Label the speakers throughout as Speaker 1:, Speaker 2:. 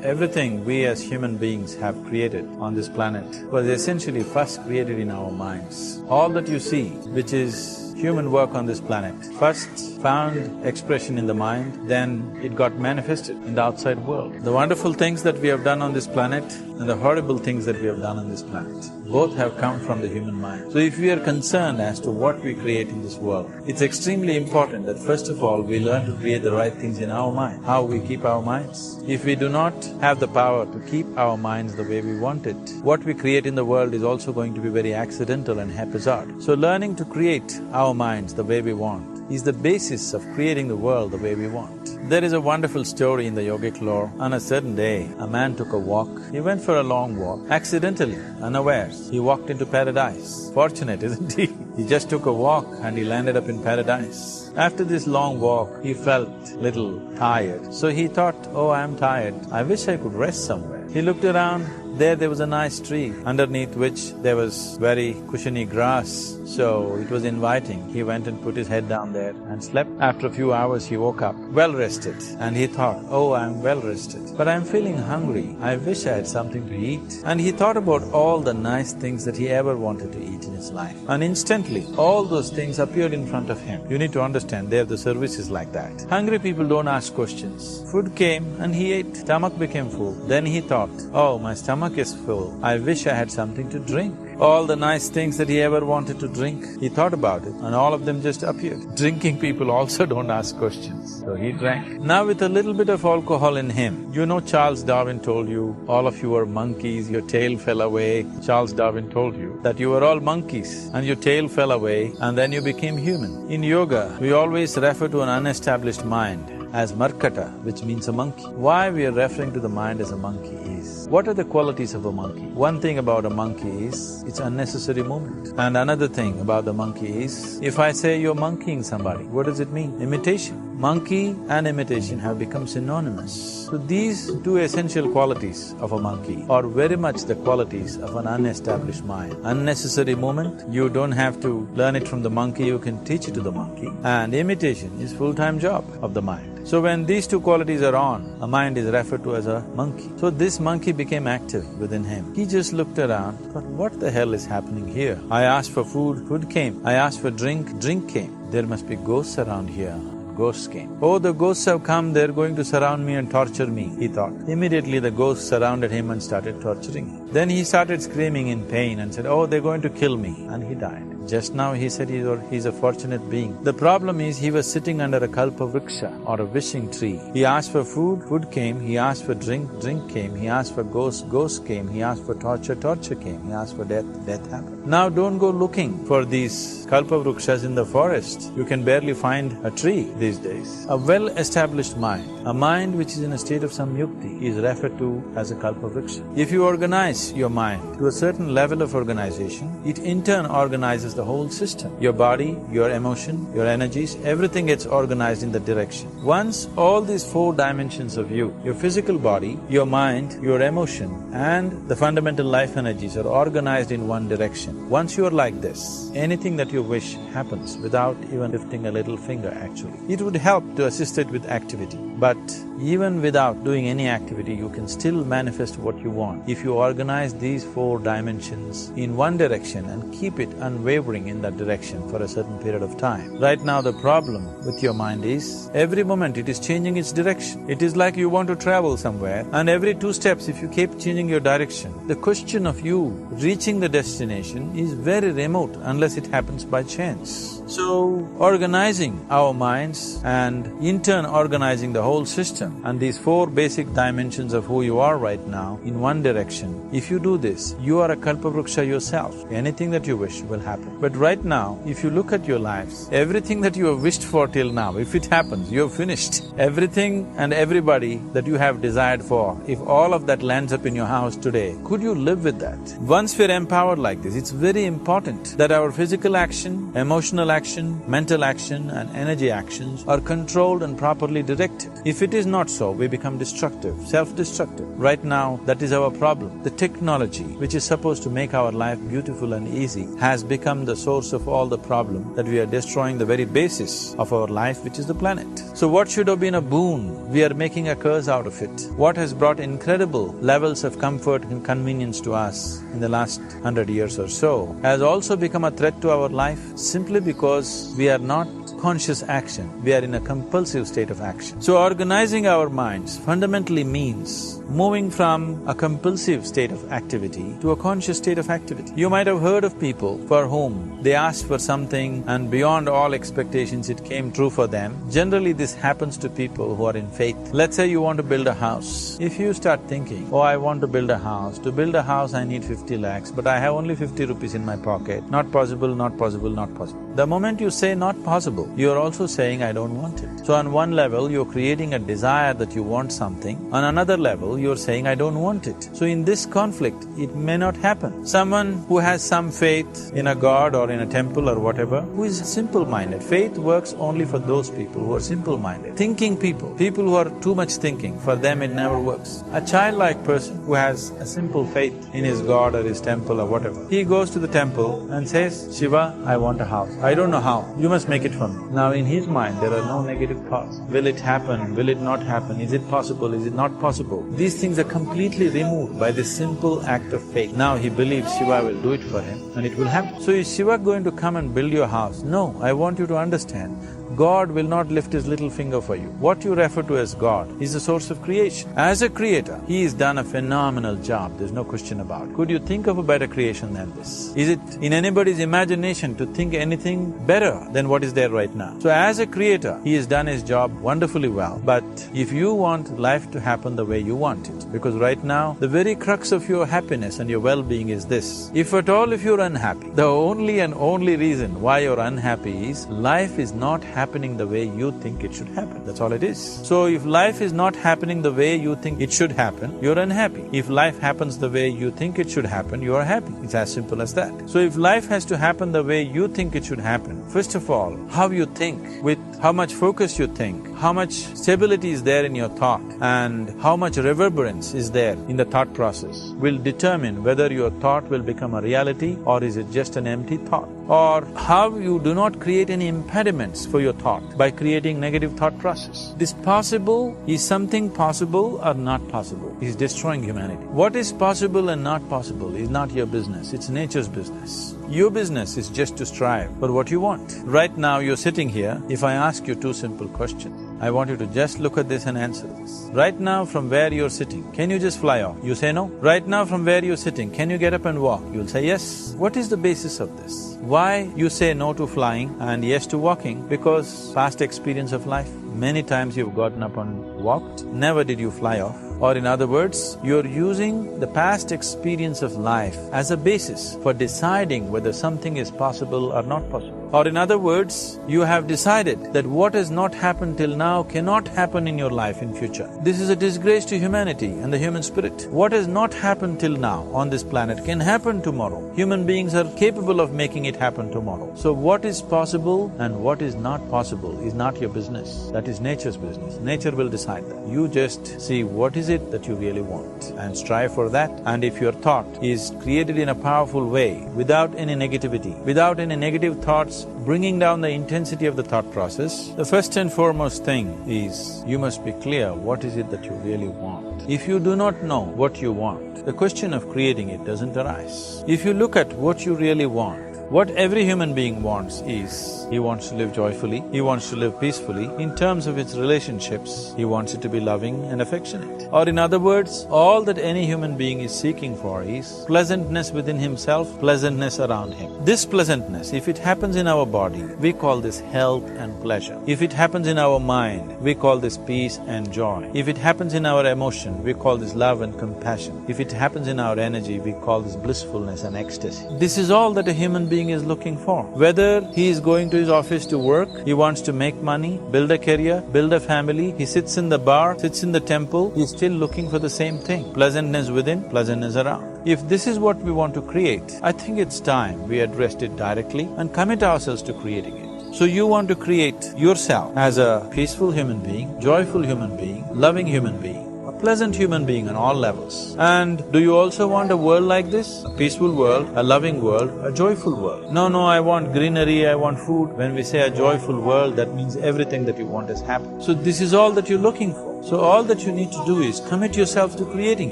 Speaker 1: Everything we as human beings have created on this planet was essentially first created in our minds. All that you see, which is human work on this planet, first found expression in the mind, then it got manifested in the outside world. The wonderful things that we have done on this planet and the horrible things that we have done on this planet, both have come from the human mind. So if we are concerned as to what we create in this world, it's extremely important that first of all we learn to create the right things in our mind. How we keep our minds? If we do not have the power to keep our minds the way we want it, what we create in the world is also going to be very accidental and haphazard. So learning to create our minds the way we want is the basis of creating the world the way we want. There is a wonderful story in the yogic lore. On a certain day, a man took a walk. He went for a long walk. Accidentally, unawares, he walked into paradise. Fortunate, isn't he? He just took a walk and he landed up in paradise. After this long walk, he felt little tired. So he thought, oh, I'm tired, I wish I could rest somewhere. He looked around. There was a nice tree, underneath which there was very cushiony grass, so it was inviting. He went and put his head down there and slept. After a few hours he woke up, well rested, and he thought, oh, I'm well rested, but I'm feeling hungry, I wish I had something to eat. And he thought about all the nice things that he ever wanted to eat in his life. And instantly, all those things appeared in front of him. You need to understand, there the service is like that. Hungry people don't ask questions. Food came and he ate, stomach became full. Then he thought, oh, my stomach is full, I wish I had something to drink. All the nice things that he ever wanted to drink, he thought about it and all of them just appeared. Drinking people also don't ask questions, so he drank. Now with a little bit of alcohol in him, you know Charles Darwin told you, all of you are monkeys, your tail fell away. Charles Darwin told you that you were all monkeys and your tail fell away and then you became human. In yoga, we always refer to an unestablished mind as Markata, which means a monkey. Why we are referring to the mind as a monkey is, what are the qualities of a monkey? One thing about a monkey is, it's unnecessary movement. And another thing about the monkey is, if I say you're monkeying somebody, what does it mean? Imitation. Monkey and imitation have become synonymous. So these two essential qualities of a monkey are very much the qualities of an unestablished mind. Unnecessary movement, you don't have to learn it from the monkey, you can teach it to the monkey. And imitation is full-time job of the mind. So when these two qualities are on, a mind is referred to as a monkey. So this monkey became active within him. He just looked around, thought, what the hell is happening here? I asked for food, food came. I asked for drink, drink came. There must be ghosts around here. Ghosts came. Oh, the ghosts have come, they're going to surround me and torture me, he thought. Immediately the ghosts surrounded him and started torturing him. Then he started screaming in pain and said, oh, they're going to kill me, and he died. Just now he said he's a fortunate being. The problem is he was sitting under a kalpavriksha or a wishing tree. He asked for food, food came. He asked for drink, drink came. He asked for ghost, ghost came. He asked for torture, torture came. He asked for death, death happened. Now don't go looking for these kalpavrikshas in the forest. You can barely find a tree these days. A well-established mind, a mind which is in a state of samyukti, is referred to as a kalpavriksha. If you organize your mind to a certain level of organization, it in turn organizes the whole system. Your body, your emotion, your energies, everything gets organized in that direction. Once all these four dimensions of you, your physical body, your mind, your emotion and the fundamental life energies are organized in one direction. Once you are like this, anything that you wish happens without even lifting a little finger actually. It would help to assist it with activity, but even without doing any activity, you can still manifest what you want if you organize these four dimensions in one direction and keep it unwavering in that direction for a certain period of time. Right now the problem with your mind is, every moment it is changing its direction. It is like you want to travel somewhere and every 2 steps if you keep changing your direction, the question of you reaching the destination is very remote unless it happens by chance. So, organizing our minds and in turn organizing the whole system and these 4 basic dimensions of who you are right now in one direction, if you do this, you are a kalpavriksha yourself. Anything that you wish will happen. But right now, if you look at your lives, everything that you have wished for till now, if it happens, you have finished. Everything and everybody that you have desired for, if all of that lands up in your house today, could you live with that? Once we're empowered like this, it's very important that our physical action, emotional action, mental action and energy actions are controlled and properly directed. If it is not so, we become destructive, self-destructive. Right now, that is our problem. The technology, which is supposed to make our life beautiful and easy, has become the the source of all the problem, that we are destroying the very basis of our life, which is the planet. So what should have been a boon, we are making a curse out of it. What has brought incredible levels of comfort and convenience to us in the last 100 years or so has also become a threat to our life simply because we are not conscious action, we are in a compulsive state of action. So organizing our minds fundamentally means moving from a compulsive state of activity to a conscious state of activity. You might have heard of people for whom they asked for something and beyond all expectations it came true for them. Generally this happens to people who are in faith. Let's say you want to build a house. If you start thinking, oh, I want to build a house. To build a house I need 50 lakhs, but I have only 50 rupees in my pocket. Not possible, not possible, not possible. The moment you say not possible, you're also saying I don't want it. So on one level, you're creating a desire that you want something. On another level, you're saying I don't want it. So in this conflict, it may not happen. Someone who has some faith in a god or in a temple or whatever, who is simple-minded. Faith works only for those people who are simple-minded. Thinking people who are too much thinking, for them it never works. A childlike person who has a simple faith in his god or his temple or whatever, he goes to the temple and says, Shiva, I want a house. I don't know how, you must make it for me. Now in his mind, there are no negative thoughts. Will it happen? Will it not happen? Is it possible? Is it not possible? These things are completely removed by this simple act of faith. Now he believes Shiva will do it for him and it will happen. So is Shiva going to come and build your house? No, I want you to understand, God will not lift his little finger for you. What you refer to as God is the source of creation. As a creator, he has done a phenomenal job, there's no question about it. Could you think of a better creation than this? Is it in anybody's imagination to think anything better than what is there right now? So as a creator, he has done his job wonderfully well. But if you want life to happen the way you want it, because right now, the very crux of your happiness and your well-being is this. If at all if you're unhappy, the only and only reason why you're unhappy is life is not happening the way you think it should happen, that's all it is. So if life is not happening the way you think it should happen, you're unhappy. If life happens the way you think it should happen, you are happy. It's as simple as that. So if life has to happen the way you think it should happen, first of all, how you think, with how much focus you think, how much stability is there in your thought, and how much reverberance is there in the thought process will determine whether your thought will become a reality or is it just an empty thought. Or how you do not create any impediments for your thought by creating negative thought process. This possible, is something possible or not possible, is destroying humanity. What is possible and not possible is not your business, it's nature's business. Your business is just to strive for what you want. Right now you're sitting here, if I ask you two simple questions, I want you to just look at this and answer this. Right now from where you're sitting, can you just fly off? You say no. Right now from where you're sitting, can you get up and walk? You'll say yes. What is the basis of this? Why you say no to flying and yes to walking? Because past experience of life. Many times you've gotten up and walked, never did you fly off. Or in other words, you're using the past experience of life as a basis for deciding whether something is possible or not possible. Or in other words, you have decided that what has not happened till now cannot happen in your life in future. This is a disgrace to humanity and the human spirit. What has not happened till now on this planet can happen tomorrow. Human beings are capable of making it happen tomorrow. So what is possible and what is not possible is not your business. That is nature's business. Nature will decide that. You just see what is it that you really want and strive for that. And if your thought is created in a powerful way, without any negativity, without any negative thoughts bringing down the intensity of the thought process, the first and foremost thing is you must be clear what is it that you really want. If you do not know what you want, the question of creating it doesn't arise. If you look at what you really want, what every human being wants is, he wants to live joyfully, he wants to live peacefully. In terms of its relationships, he wants it to be loving and affectionate. Or in other words, all that any human being is seeking for is pleasantness within himself, pleasantness around him. This pleasantness, if it happens in our body, we call this health and pleasure. If it happens in our mind, we call this peace and joy. If it happens in our emotion, we call this love and compassion. If it happens in our energy, we call this blissfulness and ecstasy. This is all that a human being is looking for. Whether he is going to his office to work, he wants to make money, build a career, build a family, he sits in the bar, sits in the temple, he's still looking for the same thing, pleasantness within, pleasantness around. If this is what we want to create, I think it's time we addressed it directly and commit ourselves to creating it. So you want to create yourself as a peaceful human being, joyful human being, loving human being, a pleasant human being on all levels. And do you also want a world like this? A peaceful world, a loving world, a joyful world. No, I want greenery, I want food. When we say a joyful world, that means everything that you want has happened. So this is all that you're looking for. So all that you need to do is commit yourself to creating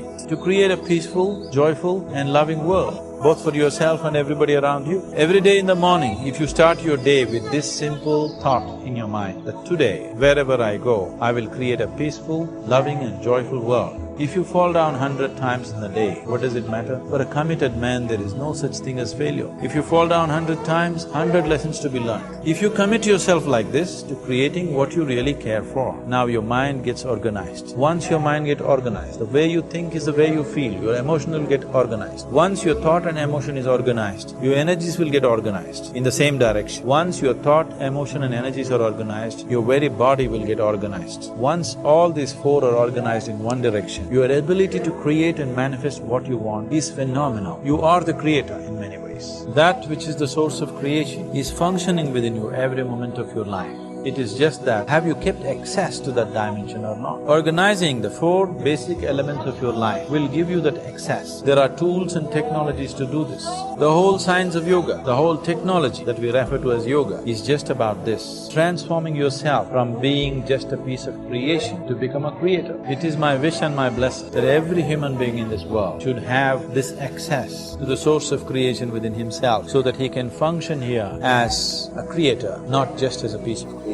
Speaker 1: it, to create a peaceful, joyful and loving world, both for yourself and everybody around you. Every day in the morning, if you start your day with this simple thought in your mind, that today, wherever I go, I will create a peaceful, loving and joyful world. If you fall down 100 times in a day, what does it matter? For a committed man, there is no such thing as failure. If you fall down 100 times, 100 lessons to be learned. If you commit yourself like this to creating what you really care for, now your mind gets organized. Once your mind gets organized, the way you think is the way you feel, your emotion will get organized. Once your thought and emotion is organized, your energies will get organized in the same direction. Once your thought, emotion and energies are organized, your very body will get organized. Once all these four are organized in one direction, your ability to create and manifest what you want is phenomenal. You are the creator in many ways. That which is the source of creation is functioning within you every moment of your life. It is just that, have you kept access to that dimension or not? Organizing the four basic elements of your life will give you that access. There are tools and technologies to do this. The whole science of yoga, the whole technology that we refer to as yoga is just about this, transforming yourself from being just a piece of creation to become a creator. It is my wish and my blessing that every human being in this world should have this access to the source of creation within himself so that he can function here as a creator, not just as a piece of creation.